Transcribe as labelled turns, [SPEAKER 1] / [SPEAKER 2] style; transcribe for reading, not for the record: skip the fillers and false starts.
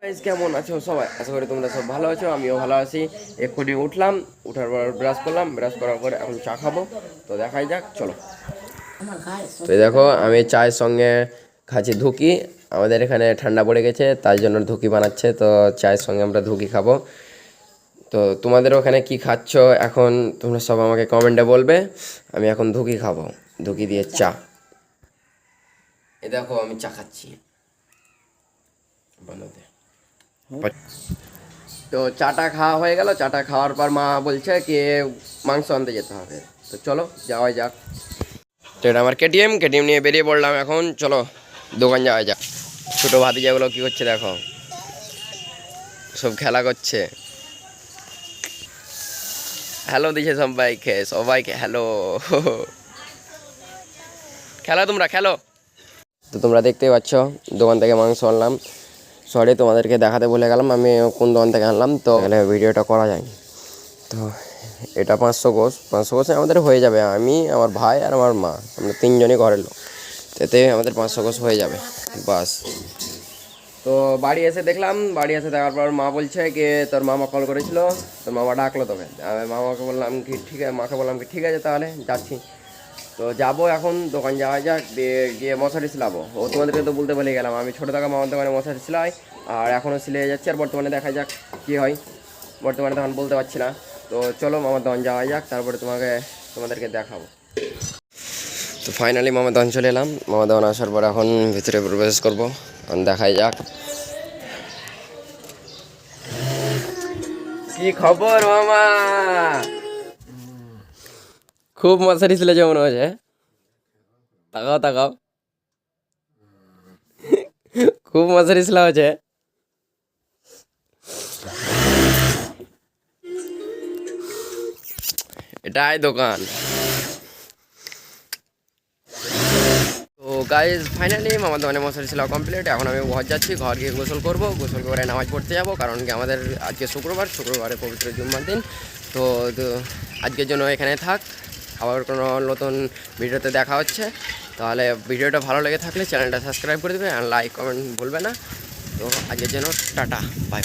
[SPEAKER 1] Guys কেমন আছো সবাই? আশা করি তোমরা সব ভালো আছো, আমিও ভালো আছি। এক্ষুনি উঠলাম, উঠার পর ব্রাশ করলাম, ব্রাশ করার পর এখন চা খাবো। তো দেখাই যাক, চলো। তো দেখো আমি চায়ের সঙ্গে খাচ্ছি ধুকি। আমাদের এখানে ঠান্ডা পড়ে গেছে, তাই জন্য ধুকি বানাচ্ছে। তো চায়ের সঙ্গে আমরা ধুকি খাবো। তো তোমাদের ওখানে কি খাচ্ছ এখন তোমরা সব আমাকে কমেন্টে বলবে। আমি এখন ধুকি খাবো, ধুকি দিয়ে চা। এ দেখো আমি চা খাচ্ছি বানাতে। তো চাটা খাওয়া হয়ে গেল, চাটা খাওয়ার পর মা বলছে কি মাংস আনতে যেতে হবে। তো চলো যাওয়া যাক। তো এটা আমার কেটিএম কেটিএম নিয়ে বেরিয়ে পড়লাম এখন। চলো দোকান যাওয়া যাক। ছোটো ভাতিজাগুলো কী করছে দেখো, সব খেলা করছে। হ্যালো দিছে সবাইকে, সবাইকে হ্যালো। খেলো তোমরা খেলো। তো তোমরা দেখতেই পাচ্ছ দোকান থেকে মাংস আনলাম। সরি তোমাদেরকে দেখাতে ভুলে গেলাম আমি কোন দোকান থেকে আনলাম। তো তাহলে ভিডিওটা করা যায়। তো এটা 500 গোছ আমাদের হয়ে যাবে। আমি, আমার ভাই আর আমার মা, আমরা তিনজনই ঘরের লোক। এতে আমাদের 500 গোছ হয়ে যাবে বাস। তো বাড়ি এসে দেখলাম, বাড়ি এসে দেখার পর মা বলছে কি তোর মামা কল করেছিল, তোর মামা ডাকলো তোকে। আমি মামাকে বললাম কি ঠিক আছে, মাকে বললাম কি ঠিক আছে তাহলে যাচ্ছি। তো যাবো এখন, দোকান যাওয়া যাক, দিয়ে গিয়ে মশারি সিলাবো। ও তোমাদেরকে তো বলতে বলে গেলাম, আমি ছোটো টাকা মামার দোকানে মশারি সিলাই আর এখনও সিলে যাচ্ছি। আর বর্তমানে দেখা যাক কী হয়, বর্তমানে তখন বলতে পারছি না। তো চলো মামার দোকান যাওয়া যাক, তারপরে তোমাদেরকে দেখাবো। তো ফাইনালি মামার দোকান চলে এলাম। মামার দোকান আসার পর এখন ভিতরে প্রবেশ করবো, এখন দেখাই যাক কি খবর। মামা খুব মশারি সিলেছে মনে হচ্ছে। তাকাও তাকাও, খুব মশারি সিলা হচ্ছে। এটাই দোকান। তো গাইজ ফাইনালি মামার দোকানে মশারি সিলা কমপ্লিট। এখন আমি ঘর যাচ্ছি, ঘর গিয়ে গোসল করবো, গোসল করে নামাজ পড়তে যাবো। কারণ কি আমাদের আজকে শুক্রবারে পবিত্র জুম্মার দিন। তো আজকের জন্য এখানে থাক, আবার কোনো নতুন ভিডিওতে দেখা হচ্ছে। তাহলে ভিডিওটা ভালো লেগে থাকলে চ্যানেলটা সাবস্ক্রাইব করে দেবে আর লাইক কমেন্ট ভুলবে না। তো আজকের জন্য টাটা, বাই বাই।